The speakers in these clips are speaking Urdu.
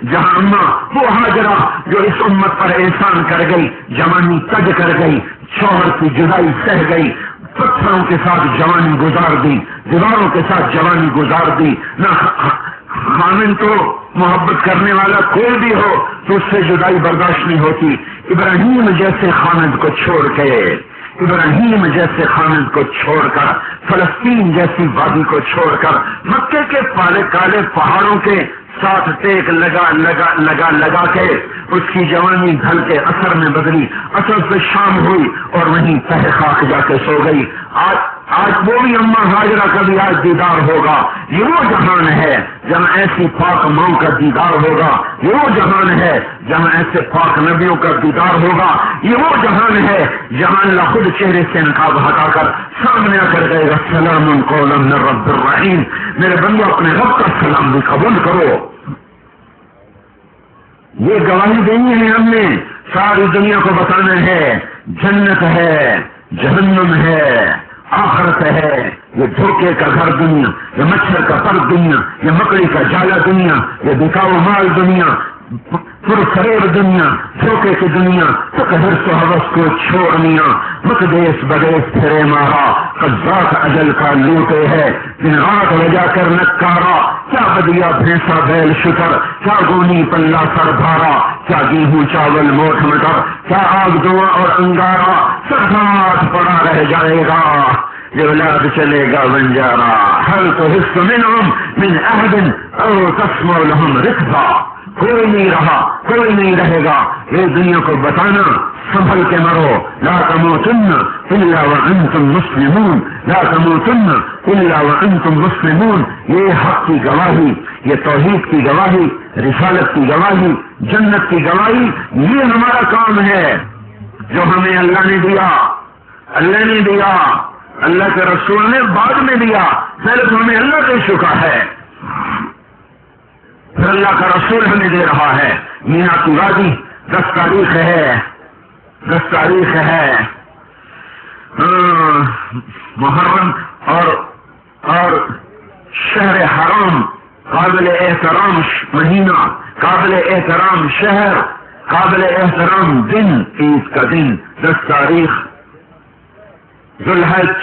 جہاں اماں وہ ہاجرہ جو اس امت پر احسان کر گئی، جوانی تج کر گئی، شوہر کی جدائی سہ گئی، پتھروں کے ساتھ جوانی گزار دی، دیواروں کے ساتھ جوانی گزار دی، نہ خامن تو محبت کرنے والا کوئی بھی ہو تو اس سے جدائی برداشت نہیں ہوتی۔ ابراہیم جیسے خامد کو چھوڑ کے، ابراہیم جیسے خامد کو چھوڑ کر، فلسطین جیسی وادی کو چھوڑ کر، مکے کے کالے پہاڑوں کے ساتھ ٹیک لگا کے اس کی جوانی ڈھل کے اثر میں بدلی، اثر سے شام ہوئی اور وہیں تہ خاک جا کے سو گئی۔ آج وہ بھی اماں ہاجرہ کا بھی آج دیدار ہوگا۔ یہ وہ جہان ہے جہاں ایسی پاک ماں کا دیدار ہوگا، یہ وہ جہان ہے جہاں ایسے پاک نبیوں کا دیدار ہوگا، یہ وہ جہان ہے جہاں اللہ خود چہرے سے نقاب ہٹا کر سامنے آ کر کہے گا سلام قولا من رب الرحیم، میرے بندو اپنے رب کا سلام بھی قبول کرو۔ یہ گواہی دینی ہے ہم نے، ساری دنیا کو بتانا ہے جنت ہے، جہنم ہے، آخرت ہے، یہ دھوکے کا گھر دنیا، یہ مچھر کا پر دنیا، یہ مکڑی کا جالا دنیا، یہ بکاؤ مال دنیا، پرفریب دنیا، دھوکے کی دنیا، حرص و حوث کو چھوڑنیا، مقدیس بدیس پھرے مارا، قذات اجل کا لوٹے ہے، دن رات لجا کر نکارا، کیا بدیا بھینسا بیل شکر، کیا گونی پلہ سر بھارا، کیا گیہوں چاول موٹ مٹر، کیا آگ دواں اور انگارا، سب ہاتھ پڑا رہ جائے گا، یہ اولاد چلے گا بنجارا، ہل تو حص منہم من عہد او تسمع لہم رکھا، کوئی نہیں رہا، کوئی نہیں رہے گا۔ یہ دنیا کو بتانا سنبھل کے مرو، لا تموتن الا وانتم مسلمون، لا تموتن الا وانتم مسلمون، یہ حق کی گواہی، یہ توحید کی گواہی، رسالت کی گواہی، جنت کی گواہی، یہ ہمارا کام ہے جو ہمیں اللہ نے دیا، اللہ نے دیا، اللہ کے رسول نے بعد میں دیا، پہلے تو ہمیں اللہ دے چکا ہے، پھر اللہ کا رسول ہمیں دے رہا ہے۔ مینا کی وادی 10 تاریخ ہے، 10 تاریخ ہے محرم اور شہر حرام، قابل احترام مہینہ، قابل احترام شہر، قابل احترام دن، عید کا دن 10 تاریخ ذوالحج،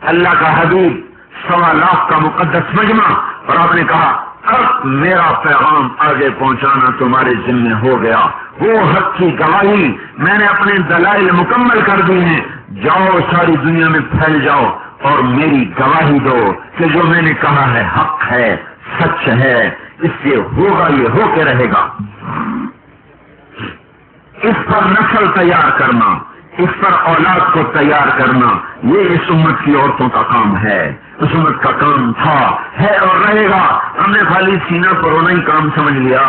اللہ کا حبیب 1.25 لاکھ کا مقدس مجمع، اور آپ نے کہا اب میرا پیغام آگے پہنچانا تمہارے ذمہ ہو گیا۔ وہ حق کی گواہی میں نے اپنے دلائل مکمل کر دی ہیں، جاؤ ساری دنیا میں پھیل جاؤ اور میری گواہی دو کہ جو میں نے کہا ہے حق ہے، سچ ہے، اس سے ہوگا، یہ ہو کے رہے گا۔ اس پر نسل تیار کرنا، اس پر اولاد کو تیار کرنا، یہ اس امت کی عورتوں کا کام ہے، اس امت کا کام تھا، ہے اور رہے گا۔ ہم نے خالی سینہ پرونا ہی کام سمجھ لیا،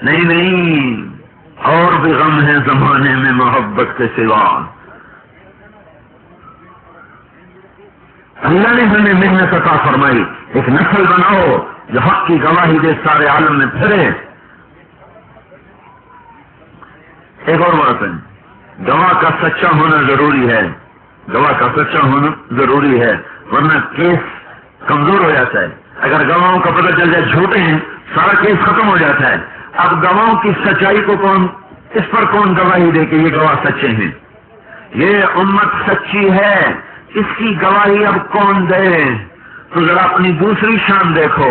نہیں، اور بھی غم ہے زمانے میں محبت کے سوا۔ اللہ نے ہمیں محنت عطا فرمائی، ایک نسل بناؤ جو حق کی گواہی دے، سارے عالم میں پھرے۔ ایک اور بات ہے، گواہ کا سچا ہونا ضروری ہے، گواہ کا سچا ہونا ضروری ہے، ورنہ کیس کمزور ہو جاتا ہے۔ اگر گواہوں کا پتہ چل جائے جھوٹے ہیں، سارا کیس ختم ہو جاتا ہے۔ اب گواہوں کی سچائی کو اس پر کون گواہی دے کہ یہ گواہ سچے ہیں؟ یہ امت سچی ہے، اس کی گواہی اب کون دے؟ تو ذرا اپنی دوسری شان دیکھو،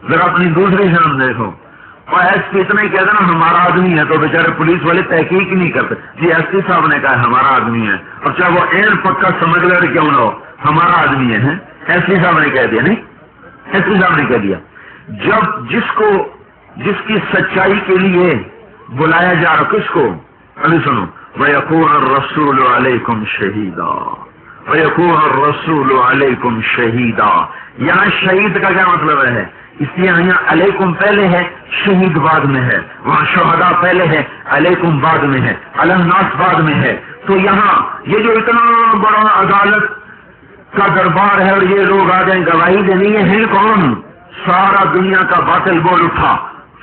ذرا اپنی دوسری شان دیکھو۔ اور ایس پی اتنا ہی کہتے نا ہمارا آدمی ہے، تو بیچارے پولیس والے تحقیق نہیں کرتے، جی ایس پی صاحب نے کہا ہمارا آدمی ہے، اور چاہے وہ این پکا سمجھ لے کیوں نہ ہو، ہمارا آدمی ہے۔ ایس پی صاحب نے کہہ دیا، نہیں، ایس پی صاحب نے کہہ دیا۔ جب جس کی سچائی کے لیے بلایا جا رہا، کس کو؟ ابھی سنو، وَيَكُونَ الرَّسُولُ عَلَيْكُمْ شَهِيدًا، وَيَكُونَ الرَّسُولُ عَلَيْكُمْ شَهِيدًا۔ یہاں شہید کا کیا مطلب ہے؟ اس لیے یہاں علیکم پہلے ہے، شہید بعد میں ہے، وہاں شہداء پہلے ہے، علیکم بعد میں ہے، الناس بعد میں ہے۔ تو یہاں یہ جو اتنا بڑا عدالت کا دربار ہے اور یہ لوگ آ جائیں گواہی دینی ہے کون؟ سارا دنیا کا باطل بول اٹھا،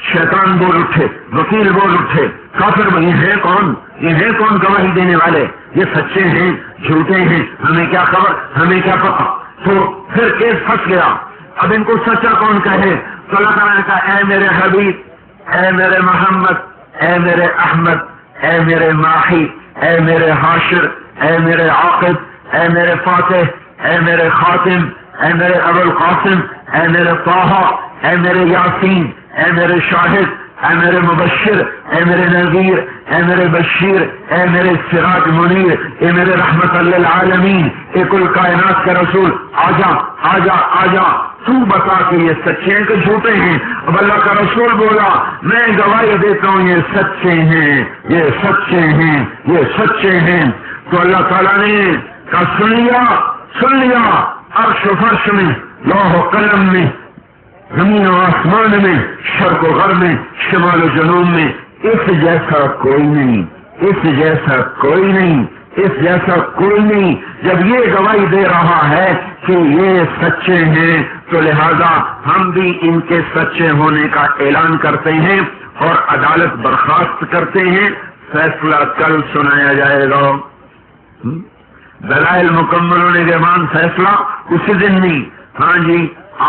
شیطان بول اٹھے، وکیل بول اٹھے، کافر یہ ہے کون؟ یہ ہے کون گواہی دینے والے؟ یہ سچے ہیں، جھوٹے ہیں، ہمیں کیا خبر، ہمیں کیا پتا؟ تو پھر کیس پھنس گیا۔ اب ان کو سچا کون کہے؟ تو اللہ تعالیٰ نے کہا اے میرے حبیب، اے میرے محمد، اے میرے احمد، اے میرے ماہی، اے میرے حاشر، اے میرے عاقب، اے میرے فاتح، اے میرے خاتم، اے میرے ابو القاسم، اے میرے طٰہٰ، اے میرے یاسین، اے میرے شاہد، اے میرے مبشر، اے میرے نذیر، اے میرے بشیر، اے میرے سراج منیر، اے میرے رحمت للعالمین، اے کل کائنات کے رسول، آجا آجا آجا، تو بتا کہ یہ سچے ہیں کہ جھوٹے ہیں؟ اب اللہ کا رسول بولا میں گواہی دیتا ہوں یہ سچے ہیں، یہ سچے ہیں، یہ سچے ہیں۔ تو اللہ تعالیٰ نے کہا سن لیا، عرش و فرش میں، لوح و قلم میں، زمین و آسمان میں، شرق و غرب میں، شمال و جنوب میں، اس جیسا کوئی نہیں، اس جیسا کوئی نہیں، اس جیسا کوئی نہیں۔ جب یہ گواہی دے رہا ہے کہ یہ سچے ہیں تو لہذا ہم بھی ان کے سچے ہونے کا اعلان کرتے ہیں اور عدالت برخاست کرتے ہیں۔ فیصلہ کل سنایا جائے گا، دلائل مکمل ہونے کے بعد فیصلہ اسی دن نہیں۔ ہاں جی،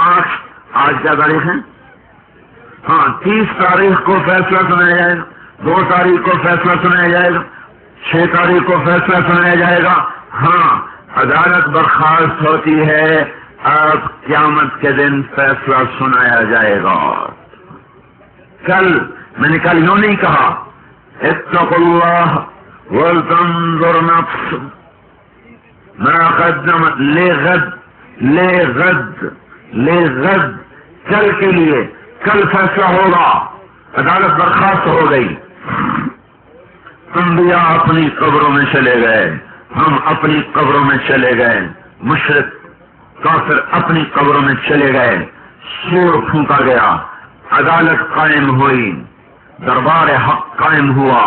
آج کیا تاریخ ہے؟ ہاں 30 تاریخ کو فیصلہ سنایا جائے گا، 2 تاریخ کو فیصلہ سنایا جائے گا، 6 تاریخ کو فیصلہ سنایا جائے گا۔ ہاں عدالت برخاست ہوتی ہے، اب قیامت کے دن فیصلہ سنایا جائے گا۔ کل میں نے کل یوں نہیں کہا اتقوا اللہ ولتنظر نفس ما قدمت لغد، کل کے لیے، کل فیصلہ ہوگا، عدالت برخاست ہو گئی۔ انبیاء اپنی قبروں میں چلے گئے، ہم اپنی قبروں میں چلے گئے، مشرک کافر اپنی قبروں میں چلے گئے، سور پھونکا گیا، عدالت قائم ہوئی، دربار حق قائم ہوا۔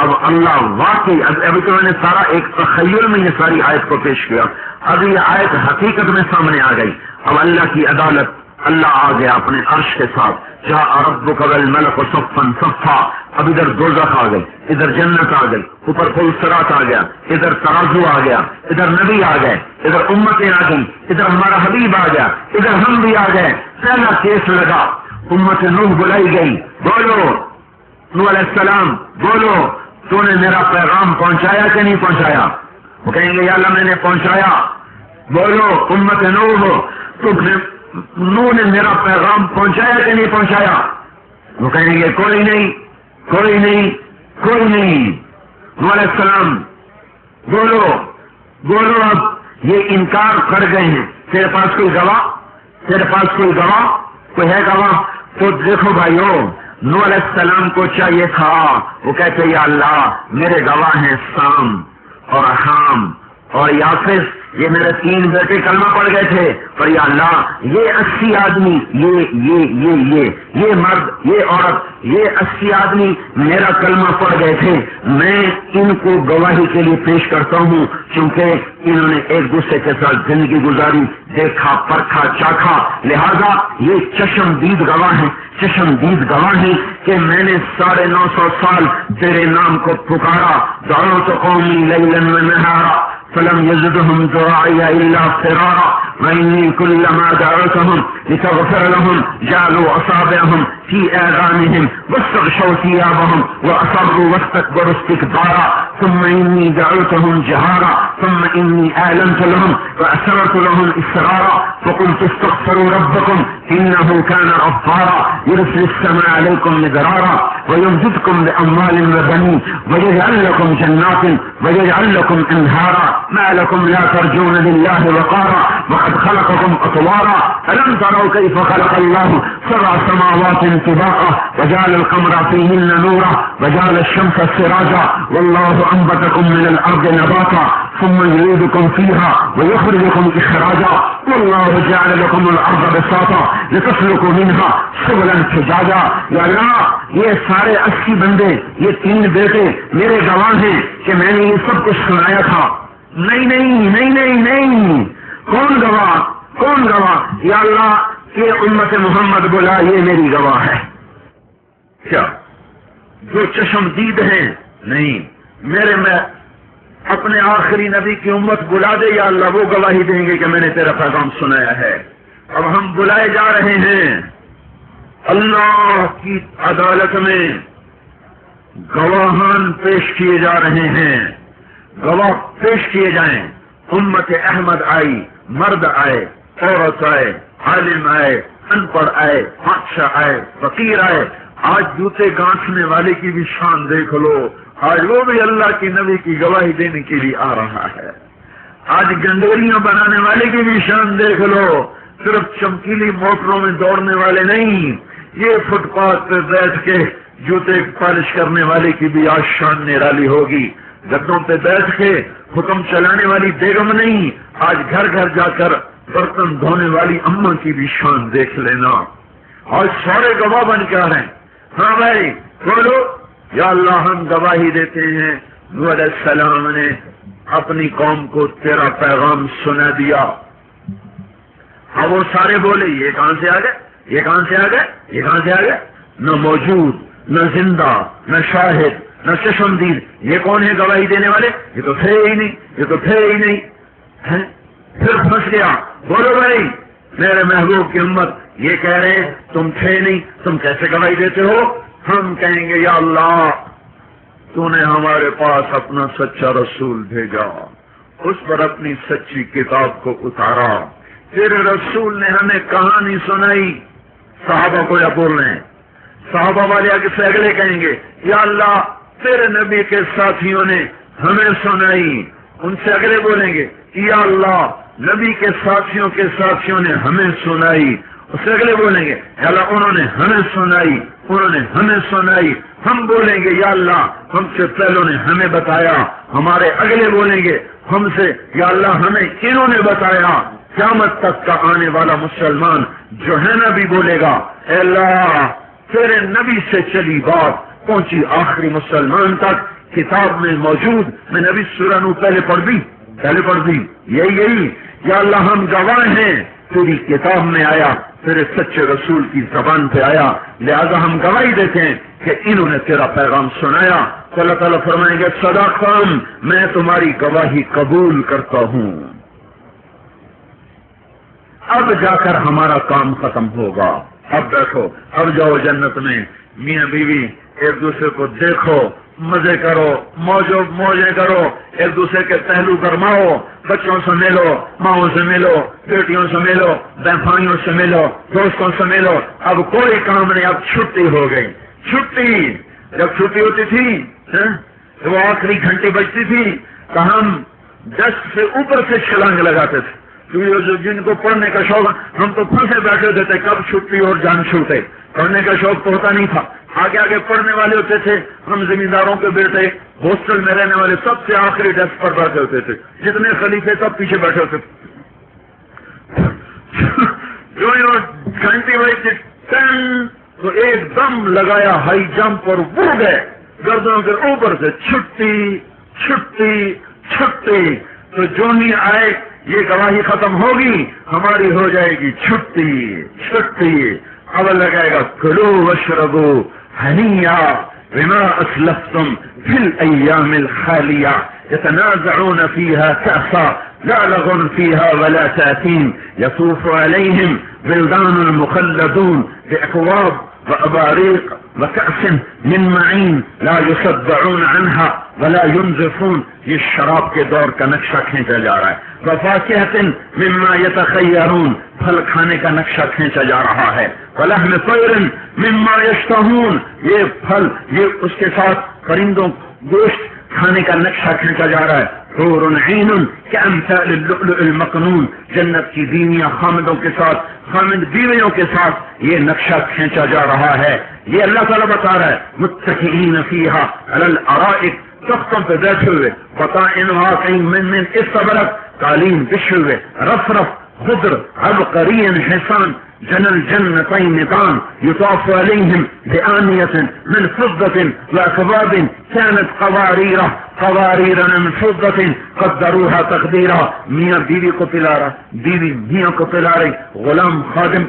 اب اللہ واقعی، ابھی تو میں نے سارا ایک تخیل میں یہ ساری آیت کو پیش کیا، اب یہ آیت حقیقت میں سامنے آ گئی۔ اب اللہ کی عدالت، اللہ آ گیا اپنے عرش کے ساتھ، جاء ربک والملک صفا صفا۔ اب ادھر دوزخ آ گئی، ادھر جنت آ گئی، اوپر پل صراط آ گیا، ادھر ترازو آ گیا، ادھر نبی آ گئے، ادھر امتیں آ گئی، ادھر ہمارا حبیب آ گیا، ادھر ہم بھی آ گئے۔ پہلا کیس لگا، امت نوح بلائی گئی، بولو نوح علیہ السلام، بولو تو نے میرا پیغام پہنچایا کہ نہیں پہنچایا؟ وہ کہیں گے یا اللہ میں نے پہنچایا۔ بولو امت نوح، نوح نے میرا پیغام پہنچایا کہ نہیں پہنچایا؟ وہ کہیں گے کوئی نہیں، کوئی نہیں، کوئی نہیں۔ نوح علیہ السلام بولو اب یہ انکار کر گئے ہیں، تیرے پاس کوئی گواہ؟ تیرے پاس کوئی گواہ؟ کوئی ہے گواہ؟ تو دیکھو بھائیو، نوح علیہ السلام کو چاہیے تھا وہ کہتے یا اللہ میرے گواہ ہیں سام اور حام اور یافس، یہ میرے 3 بیٹے کلمہ پڑھ گئے تھے، پر یا اللہ یہ 80 آدمی، یہ مرد، یہ عورت، یہ 80 آدمی میرا کلمہ پڑھ گئے تھے، میں ان کو گواہی کے لیے پیش کرتا ہوں کیونکہ انہوں نے ایک دوسرے کے ساتھ زندگی گزاری، دیکھا پرکھا چاکھا، لہذا یہ چشمدید گواہ ہیں، چشمدید گواہ ہیں کہ میں نے 950 سال تیرے نام کو پکارا، دعوت قومی لیلا ونہارا فلم يزدهم دعائي إلا فرارا وإني كلما دعوتهم لتغفر لهم جعلوا أصابعهم في آذانهم واستغشوا ثيابهم وأصروا واستكبروا استكبارا ثم إني دعوتهم جهارا ثم إني أعلنت لهم وأسررت لهم إسرارا فقلت استغفروا ربكم إنه كان غفارا يرسل السماء عليكم مدرارا ويمددكم بأموال وبنين ويجعل لكم جنات ويجعل لكم أنهارا ما لكم لا ترجون لله وقارا وقد خلقكم أطوارا ألم تروا كيف خلق الله 7 سماوات طباقا وجعل القمر فيهن نورا وجعل الشمس سراجا والله أنبتكم من الأرض نباتا ثم يعيدكم فيها ويخرجكم إخراجا والله جعل لكم الأرض بساطا لتسلكوا منها سبلا فجاجا۔ یا اللہ یہ سارے 80 بندے، یہ 3 بیٹے میرے گواہ ہیں کہ میں نے یہ سب کچھ سنایا تھا۔ نہیں نہیں نہیں نہیں نہیں، کون گواہ؟ کون گواہ؟ یا اللہ یہ امت محمد بولا یہ میری گواہ ہے۔ کیا جو چشمدید ہیں؟ نہیں، میرے میں اپنے آخری نبی کی امت بلا دے یا اللہ وہ گواہی دیں گے کہ میں نے تیرا پیغام سنایا ہے۔ اب ہم بلائے جا رہے ہیں اللہ کی عدالت میں، گواہان پیش کیے جا رہے ہیں، گواہ پیش کیے جائیں۔ امت احمد آئی، مرد آئے، عورت آئے، عالم آئے، ان پڑھ آئے، بادشاہ آئے، فقیر آئے۔ آج جوتے گانٹھنے والے کی بھی شان دیکھ لو، آج وہ بھی اللہ کی نبی کی گواہی دینے کے لیے آ رہا ہے۔ آج گنڈوریاں بنانے والے کی بھی شان دیکھ لو، صرف چمکیلی موٹروں میں دوڑنے والے نہیں، یہ فٹ پاتھ پہ بیٹھ کے جوتے پالش کرنے والے کی بھی آج شان نرالی ہوگی۔ گدوں پہ بیٹھ کے حکم چلانے والی بیگم نہیں، آج گھر گھر جا کر برتن دھونے والی اماں کی بھی شان دیکھ لینا۔ آج سارے گواہ بن کے آ رہے ہیں۔ ہاں بھائی بولو، یا اللہ ہم گواہی دیتے ہیں نوح علیہ السلام نے اپنی قوم کو تیرا پیغام سنا دیا۔ اب وہ سارے بولے یہ کہاں سے آ گئے، یہ کہاں سے آ گئے، یہ کہاں سے آ گئے؟ نہ موجود، نہ زندہ، نہ شاہد، نہ چشمدید، یہ کون ہے گواہی دینے والے؟ یہ تو تھے ہی نہیں، یہ تو تھے ہی نہیں۔ پھر پھنس گیا۔ بولو بھائی، میرے محبوب کی امت یہ کہہ رہے تم تھے نہیں، تم کیسے گواہی دیتے ہو؟ ہم کہیں گے یا اللہ تو نے ہمارے پاس اپنا سچا رسول بھیجا، اس پر اپنی سچی کتاب کو اتارا، تیرے رسول نے ہمیں کہانی سنائی۔ صحابہ کو یا بول رہے ہیں، صحابہ والے آگے سے اگلے کہیں گے یا اللہ تیرے نبی کے ساتھیوں نے ہمیں سنائی، ان سے اگلے بولیں گے یا اللہ نبی کے ساتھیوں نے ہمیں سنائی، اس سے اگلے بولیں گے یا اللہ انہوں نے ہمیں سنائی، انہوں نے ہمیں سنائی۔ ہم بولیں گے یا اللہ ہم سے پہلوں نے ہمیں بتایا، ہمارے اگلے بولیں گے ہم سے یا اللہ ہمیں انہوں نے بتایا۔ قیامت تک کا آنے والا مسلمان جو ہے نا بھی بولے گا اے اللہ تیرے نبی سے چلی بات پہنچی آخری مسلمان تک، کتاب میں موجود، میں نبی سورہ نو پہلے پڑھ دی یہی یا اللہ ہم گواہ ہیں تیری کتاب میں آیا، تیرے سچے رسول کی زبان پہ آیا، لہذا ہم گواہی دیتے ہیں کہ انہوں نے تیرا پیغام سنایا۔ تو اللہ تعالیٰ فرمائیں گے صدقتم، میں تمہاری گواہی قبول کرتا ہوں۔ اب جا کر ہمارا کام ختم ہوگا، اب بیٹھو، اب جاؤ جنت میں، میاں بیوی ایک دوسرے کو دیکھو، مزے کرو، موجیں کرو، ایک دوسرے کے پہلو گرماؤ، بچوں سے ملو، ماؤں سے ملو، بیٹیوں سے ملو، بہنوں سے ملو، دوستوں سے ملو۔ اب کوئی کام نہیں، اب چھٹی ہو گئی۔ چھٹی جب چھٹی ہوتی تھی وہ آخری گھنٹی بجتی تھی تو ہم 10 سے اوپر سے چھلانگ لگاتے تھے، کیونکہ جن کو پڑھنے کا شوق، ہم تو پھنسے بیٹھے ہوتے تھے کب چھٹی اور جان چھوٹے، پڑھنے کا شوق تو ہوتا نہیں تھا۔ آگے آگے پڑھنے والے ہوتے تھے، ہم زمینداروں کے بیٹے ہاسٹل میں رہنے والے سب سے آخری ڈیسک پر بیٹھے ہوتے تھے، جتنے خلیفے سب پیچھے بیٹھے ہوتے تھے۔ جو گھنٹی بجتی 10 تو ایک دم لگایا ہائی جمپ اور اڑ گئے گردنوں کے اوپر سے، چھٹی چھٹی چھٹی۔ تو جو نہیں آئے یہ گواہی ختم ہوگی، ہماری ہو جائے گی چھٹی چھٹی۔ اب لگائے گا کلو واشربو ہنیا بما اسلفتم فی الایام الخالیہ یتنازعون فیہا کأسا لا لغو فیہا ولا تأثیم یطوف علیہم ولدان مخلدون بأکواب وأباريق وكأس من معين لا يصدعون عنها ولا ينزفون۔ یہ شراب کے دور کا نقشہ کھینچا جا رہا ہے۔ وفاكهة مما يتخيرون، پھل کھانے کا نقشہ کھینچا جا رہا ہے۔ ولحم طير مما يشتهون، یہ پھل یہ اس کے ساتھ پرندوں گوشت کھانے کا نقشہ کھینچا جا رہا ہے۔ حور عین كأمثال اللؤلؤ المكنون، جنت کی بیویاں خامدوں کے ساتھ، خامد بیویوں کے ساتھ یہ نقشہ کھینچا جا رہا ہے۔ یہ اللہ تعالیٰ بتا رہا ہے متکئین فیہا علی الارائک، تختوں پہ بیٹھے ہوئے، بطائنہا کہیں من استبرق، قالین بچھے ہوئے، رفرف خضر عبقری حسان، جن الجنتين نطان يطاف عليهم بآنية من فضة وأكواب كانت قوارير قواریر من فضة قدروها تقدیرا. میاں بیوی کو پلا رہا، بیوی میاں کو پلا رہی، غلام خادم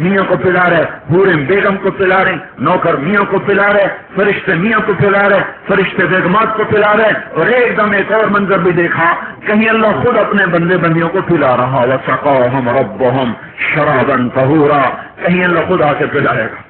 میاں کو پلا رہے، حوریں بیگم کو پلا رہے، نوکر میاں کو پلا رہے، فرشتے میاں کو پلا رہے، فرشتے بیگمات کو پلا رہے. اور ایک دم ایک اور منظر بھی دیکھا، کہیں اللہ خود اپنے بندے بندیوں کو پلا رہا. وسقاهم ربهم شرابا طہورا، کہیں اللہ خود آ کے پلائے گا.